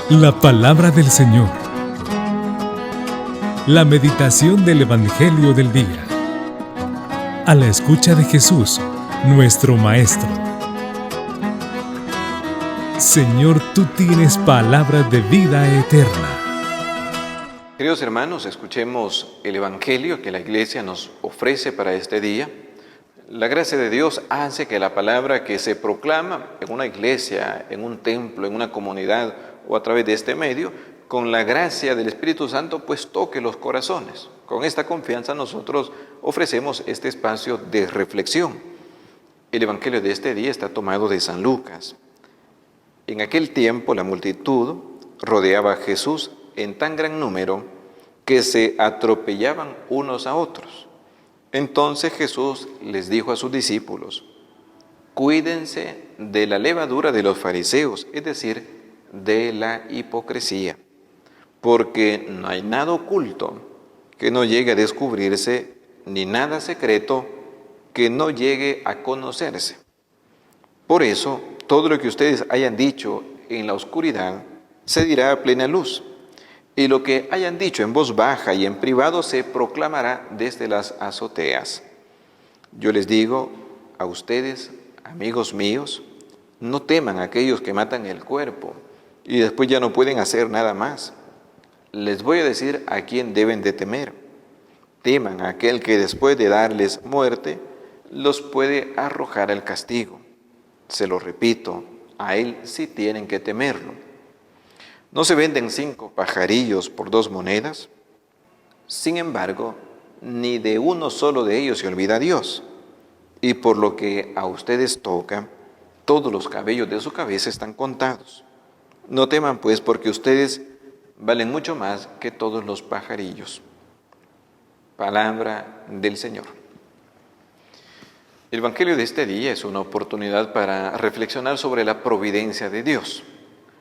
La palabra del Señor. La meditación del Evangelio del día. A la escucha de Jesús, nuestro Maestro. Señor, tú tienes palabra de vida eterna. Queridos hermanos, escuchemos el Evangelio que la Iglesia nos ofrece para este día. La gracia de Dios hace que la palabra que se proclama en una iglesia, en un templo, en una comunidad o a través de este medio, con la gracia del Espíritu Santo, pues toque los corazones. Con esta confianza nosotros ofrecemos este espacio de reflexión. El Evangelio de este día está tomado de San Lucas. En aquel tiempo la multitud rodeaba a Jesús en tan gran número que se atropellaban unos a otros. Entonces Jesús les dijo a sus discípulos: cuídense de la levadura de los fariseos, es decir, de la hipocresía, porque no hay nada oculto que no llegue a descubrirse, ni nada secreto que no llegue a conocerse. Por eso, todo lo que ustedes hayan dicho en la oscuridad se dirá a plena luz, y lo que hayan dicho en voz baja y en privado se proclamará desde las azoteas. Yo les digo a ustedes, amigos míos, no teman a aquellos que matan el cuerpo y después ya no pueden hacer nada más. Les voy a decir a quién deben de temer. Teman a aquel que después de darles muerte los puede arrojar al castigo. Se lo repito, a él sí tienen que temerlo. ¿No se venden 5 pajarillos por 2 monedas? Sin embargo, ni de uno solo de ellos se olvida Dios. Y por lo que a ustedes toca, todos los cabellos de su cabeza están contados. No teman pues, porque ustedes valen mucho más que todos los pajarillos. Palabra del Señor. El Evangelio de este día es una oportunidad para reflexionar sobre la providencia de Dios.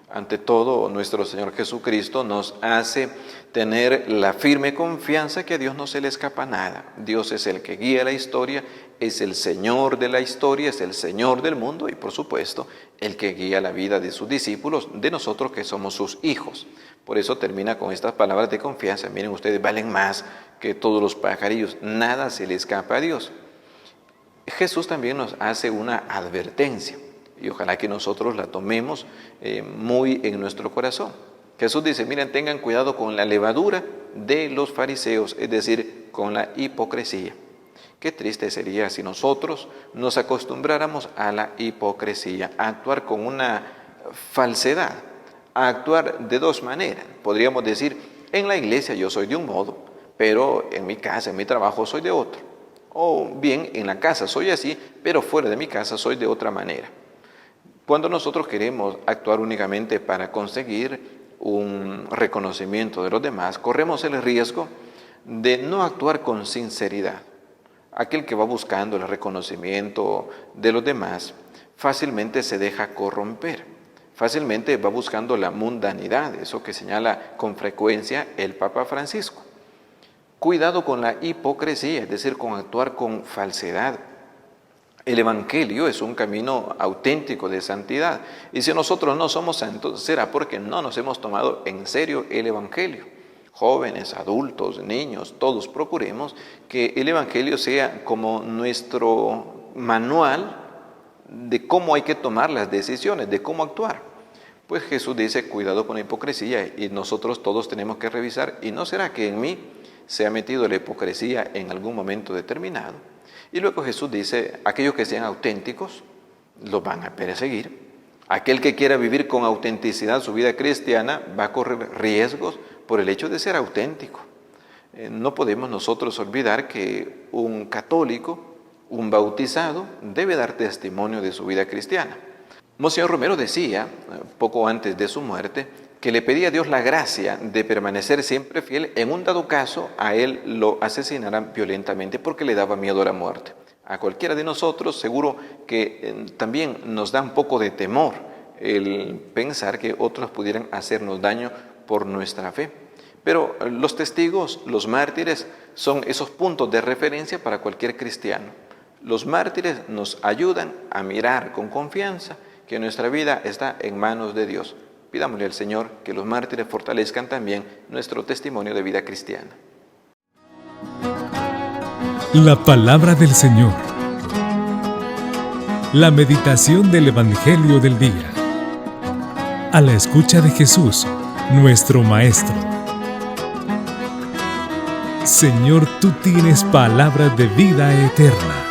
Ante todo, nuestro Señor Jesucristo nos hace tener la firme confianza que a Dios no se le escapa nada. Dios es el que guía la historia, es el Señor de la historia, es el Señor del mundo y, por supuesto, el que guía la vida de sus discípulos, de nosotros que somos sus hijos. Por eso termina con estas palabras de confianza. Miren, ustedes valen más que todos los pajarillos, nada se le escapa a Dios. Jesús también nos hace una advertencia. Y ojalá que nosotros la tomemos muy en nuestro corazón. Jesús dice, miren, tengan cuidado con la levadura de los fariseos, es decir, con la hipocresía. Qué triste sería si nosotros nos acostumbráramos a la hipocresía, a actuar con una falsedad, a actuar de 2 maneras. Podríamos decir, en la iglesia yo soy de un modo, pero en mi casa, en mi trabajo soy de otro. O bien, en la casa soy así, pero fuera de mi casa soy de otra manera. Cuando nosotros queremos actuar únicamente para conseguir un reconocimiento de los demás, corremos el riesgo de no actuar con sinceridad. Aquel que va buscando el reconocimiento de los demás fácilmente se deja corromper, fácilmente va buscando la mundanidad, eso que señala con frecuencia el Papa Francisco. Cuidado con la hipocresía, es decir, con actuar con falsedad. El Evangelio es un camino auténtico de santidad. Y si nosotros no somos santos, será porque no nos hemos tomado en serio el Evangelio. Jóvenes, adultos, niños, todos procuremos que el Evangelio sea como nuestro manual de cómo hay que tomar las decisiones, de cómo actuar. Pues Jesús dice, cuidado con la hipocresía, y nosotros todos tenemos que revisar. ¿Y no será que en mí se ha metido la hipocresía en algún momento determinado? Y luego Jesús dice, aquellos que sean auténticos, los van a perseguir. Aquel que quiera vivir con autenticidad su vida cristiana va a correr riesgos por el hecho de ser auténtico. No podemos nosotros olvidar que un católico, un bautizado, debe dar testimonio de su vida cristiana. Monseñor Romero decía, poco antes de su muerte, que le pedía a Dios la gracia de permanecer siempre fiel en un dado caso a él lo asesinaran violentamente porque le daba miedo a la muerte. A cualquiera de nosotros seguro que también nos da un poco de temor el pensar que otros pudieran hacernos daño por nuestra fe. Pero los testigos, los mártires, son esos puntos de referencia para cualquier cristiano. Los mártires nos ayudan a mirar con confianza que nuestra vida está en manos de Dios. Pidámosle al Señor que los mártires fortalezcan también nuestro testimonio de vida cristiana. La palabra del Señor. La meditación del Evangelio del día. A la escucha de Jesús, nuestro Maestro. Señor, tú tienes palabras de vida eterna.